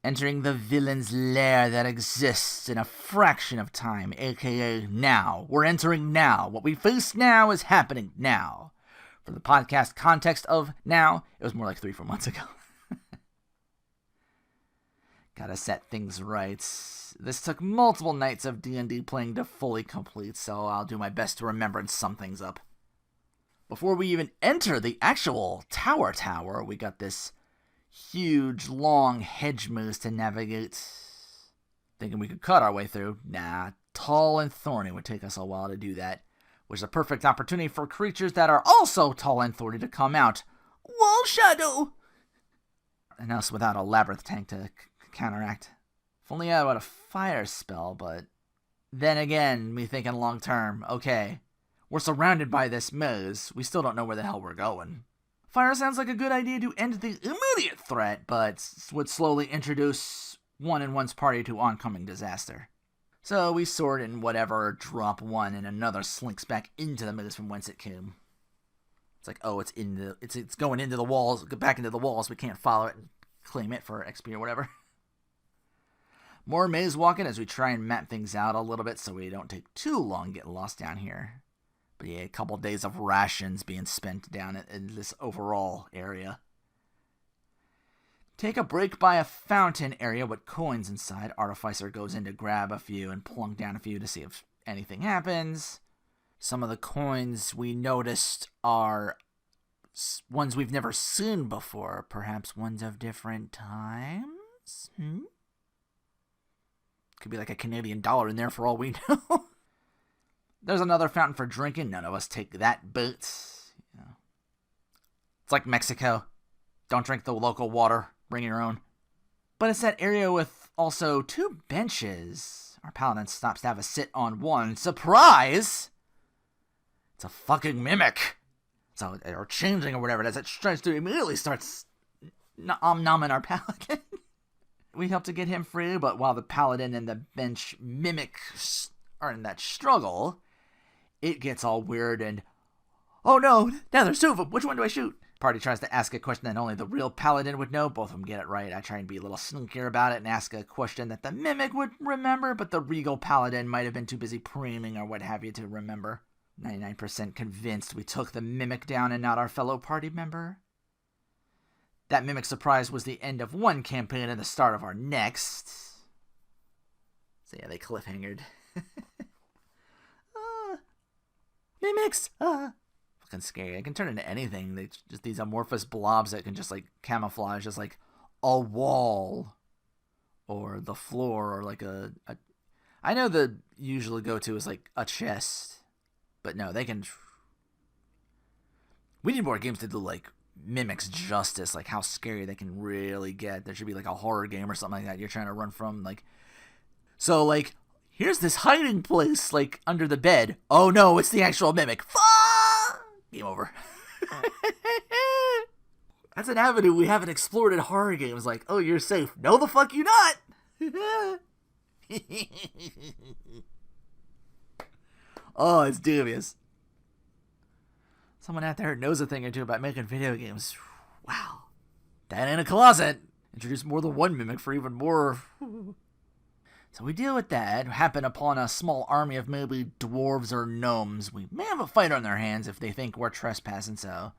Entering the villain's lair that exists in a fraction of time, aka now. We're entering now. What we face now is happening now. For the podcast context of now, it was more like 3-4 months ago. Gotta set things right. This took multiple nights of D&D playing to fully complete, so I'll do my best to remember and sum things up. Before we even enter the actual tower, we got this huge, long hedge maze to navigate. Thinking we could cut our way through. Nah, tall and thorny would take us a while to do that. Which is a perfect opportunity for creatures that are also tall and thorny to come out. Wall shadow! And us without a labyrinth tank to counteract. If only I had a fire spell, but then again, me thinking long term, okay, we're surrounded by this maze. We still don't know where the hell we're going. Fire sounds like a good idea to end the immediate threat, but would slowly introduce one in one's party to oncoming disaster. So we sword in whatever, drop one, and another slinks back into the maze from whence it came. It's like, oh, it's going into the walls, back into the walls. We can't follow it and claim it for XP or whatever. More maze walking as we try and map things out a little bit so we don't take too long getting lost down here. But yeah, a couple days of rations being spent down in this overall area. Take a break by a fountain area with coins inside. Artificer goes in to grab a few and plunk down a few to see if anything happens. Some of the coins we noticed are ones we've never seen before. Perhaps ones of different times? Could be like a Canadian dollar in there for all we know. There's another fountain for drinking. None of us take that boat. It's like Mexico. Don't drink the local water. Bring your own. But it's that area with also 2 benches. Our paladin stops to have a sit on one. Surprise! It's a fucking mimic. So, or changing or whatever it is. It tries to immediately starts nomming our paladin. We help to get him free, but while the paladin and the bench mimic are in that struggle, it gets all weird and, oh no, now there's 2 of them. Which one do I shoot? Party tries to ask a question that only the real paladin would know. Both of them get it right. I try and be a little sneakier about it and ask a question that the mimic would remember, but the regal paladin might have been too busy preening or what have you to remember. 99% convinced we took the mimic down and not our fellow party member. That mimic surprise was the end of one campaign and the start of our next. So yeah, they cliffhangered. Mimics! Fucking scary. I can turn into anything. They just these amorphous blobs that can just like camouflage as like a wall or the floor or like a I know the usually go-to is like a chest. But no, they can... We need more games to do like mimics justice, like how scary they can really get. There should be like a horror game or something like that you're trying to run from, like, so like here's this hiding place like under the bed. Oh no, it's the actual mimic. Game over. That's an avenue we haven't explored in horror games. Like, oh, you're safe. No, the fuck you not. Oh, it's dubious. Someone out there knows a thing or two about making video games. Wow. That in a closet. Introduce more than one mimic for even more. So we deal with that. Happen upon a small army of maybe dwarves or gnomes. We may have a fight on their hands if they think we're trespassing, so.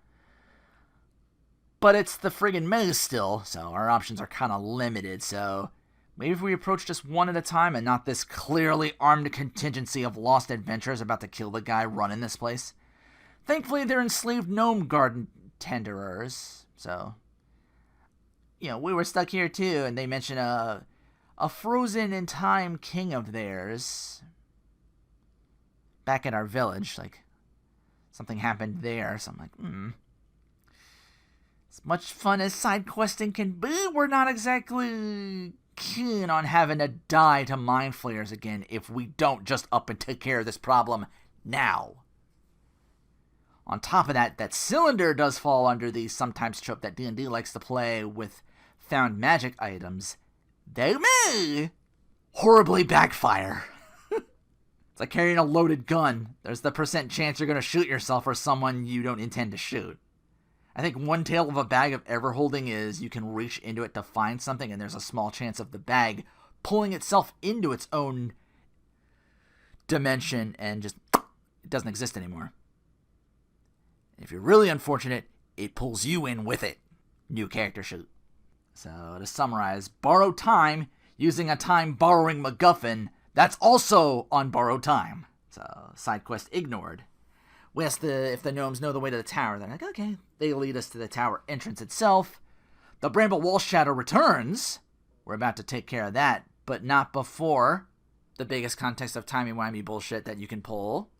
But it's the friggin' maze still, so our options are kind of limited, so. Maybe if we approach just one at a time and not this clearly armed contingency of lost adventurers about to kill the guy running this place. Thankfully, they're enslaved gnome garden tenderers, so, you know, we were stuck here too, and they mention a frozen-in-time king of theirs back at our village, like, something happened there, so I'm like, As much fun as side questing can be, we're not exactly keen on having to die to mind flayers again if we don't just up and take care of this problem now. On top of that, that cylinder does fall under the sometimes trope that D&D likes to play with found magic items. They may horribly backfire. It's like carrying a loaded gun. There's the % chance you're going to shoot yourself or someone you don't intend to shoot. I think one tale of a bag of ever holding is you can reach into it to find something, and there's a small chance of the bag pulling itself into its own dimension and just it doesn't exist anymore. If you're really unfortunate, it pulls you in with it. New character sheet. So to summarize, borrow time using a time borrowing MacGuffin that's also on borrowed time. So side quest ignored. We ask if the gnomes know the way to the tower. They're like, okay. They lead us to the tower entrance itself. The Bramble Wall Shadow returns. We're about to take care of that, but not before the biggest context of timey-wimey bullshit that you can pull.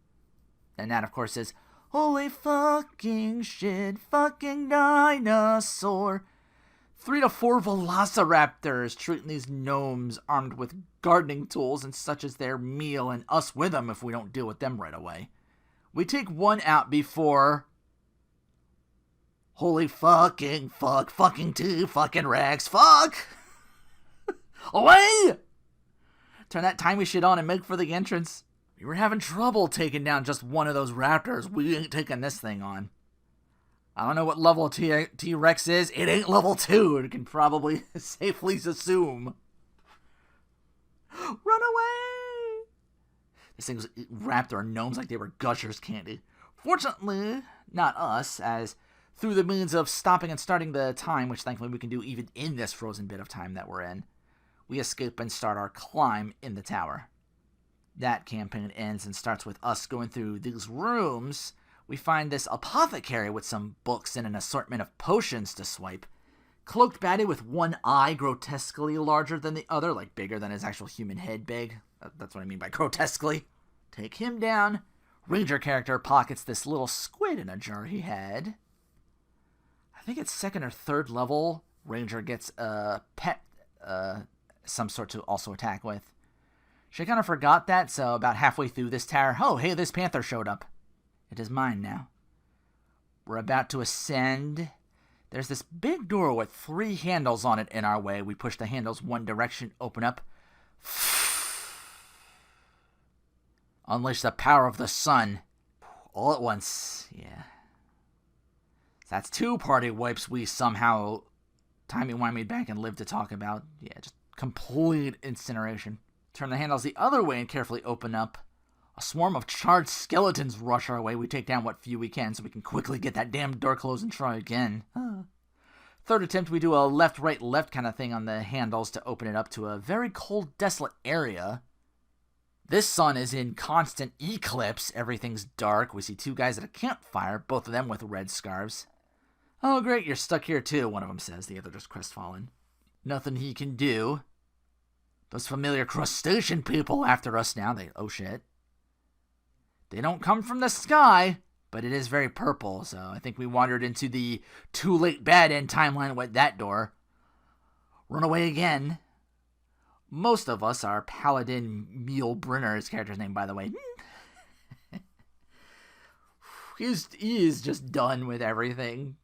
And that, of course, is, holy fucking shit, fucking dinosaur. 3 to 4 velociraptors treating these gnomes armed with gardening tools and such as their meal, and us with them if we don't deal with them right away. We take one out before... Holy fucking fuck, fucking 2 fucking Rex, fuck! Away! Turn that timey shit on and make for the entrance. We were having trouble taking down just one of those raptors. We ain't taking this thing on. I don't know what level T-Rex is. It ain't level 2. You can probably safely assume. Run away! This thing's raptor gnomes like they were Gushers candy. Fortunately, not us, as through the means of stopping and starting the time, which thankfully we can do even in this frozen bit of time that we're in, we escape and start our climb in the tower. That campaign ends and starts with us going through these rooms. We find this apothecary with some books and an assortment of potions to swipe. Cloaked baddie with one eye grotesquely larger than the other, like bigger than his actual human head big. That's what I mean by grotesquely. Take him down. Ranger character pockets this little squid in a jar he had. I think it's 2nd or 3rd level. Ranger gets a pet, some sort to also attack with. She kind of forgot that, so about halfway through this tower, oh, hey, this panther showed up. It is mine now. We're about to ascend. There's this big door with 3 handles on it in our way. We push the handles one direction, open up. Unleash the power of the sun. All at once, yeah. So that's 2 party wipes we somehow timey-wimey back and live to talk about. Yeah, just complete incineration. Turn the handles the other way and carefully open up. A swarm of charred skeletons rush our way. We take down what few we can so we can quickly get that damn door closed and try again. 3rd attempt, we do a left, right, left kind of thing on the handles to open it up to a very cold, desolate area. This sun is in constant eclipse. Everything's dark. We see 2 guys at a campfire, both of them with red scarves. Oh, great, you're stuck here too, one of them says. The other just crestfallen. Nothing he can do. Those familiar crustacean people after us now. Oh shit. They don't come from the sky, but it is very purple, so I think we wandered into the too late bad end timeline with that door. Run away again. Most of us are Paladin Mulebrunner, his character's name, by the way. He is just done with everything.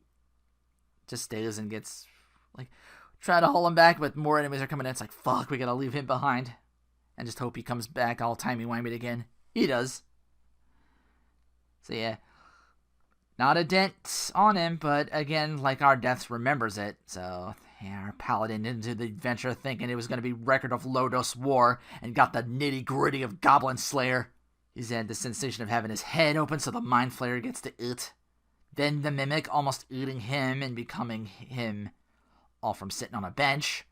Just stays and gets, like, try to haul him back, but more enemies are coming in. It's like, fuck, we gotta leave him behind. And just hope he comes back all timey-wimey again. He does. So yeah, not a dent on him, but again, like our deaths, remembers it. So yeah, our paladin into the adventure thinking it was going to be record of low-dose war and got the nitty-gritty of Goblin Slayer. He's had the sensation of having his head open so the Mind Flayer gets to eat. Then the Mimic almost eating him and becoming him, all from sitting on a bench.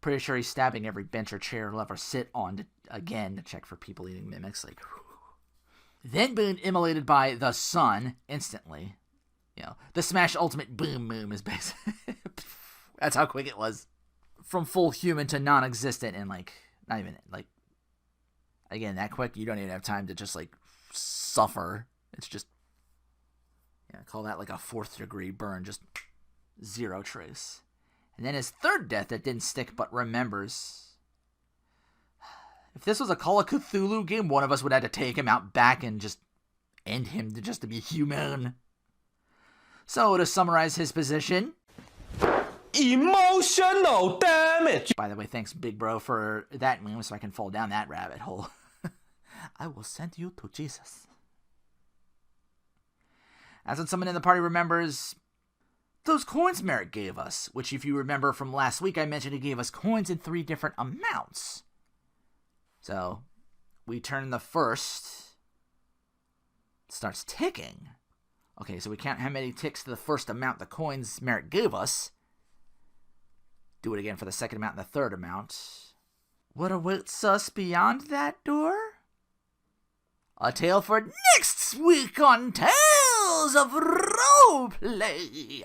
Pretty sure he's stabbing every bench or chair he'll ever sit on again to check for people eating mimics. Like, then being immolated by the sun instantly. You know, the Smash Ultimate Boom Boom is basically... That's how quick it was. From full human to non-existent and, like, not even, like... Again, that quick, you don't even have time to just, like, suffer. It's just... Yeah, call that, like, a 4th degree burn. Just 0 trace. And then his 3rd death that didn't stick but remembers... If this was a Call of Cthulhu game, one of us would have to take him out back and just end him just to be human. So, to summarize his position... Emotional damage! By the way, thanks, Big Bro, for that meme so I can fall down that rabbit hole. I will send you to Jesus. As when someone in the party remembers those coins Merrick gave us, which if you remember from last week, I mentioned he gave us coins in 3 different amounts. So, we turn the first. It starts ticking. Okay, so we count how many ticks to the first amount the coins Merrick gave us. Do it again for the second amount and the third amount. What awaits us beyond that door? A tale for next week on Tales of Roleplay.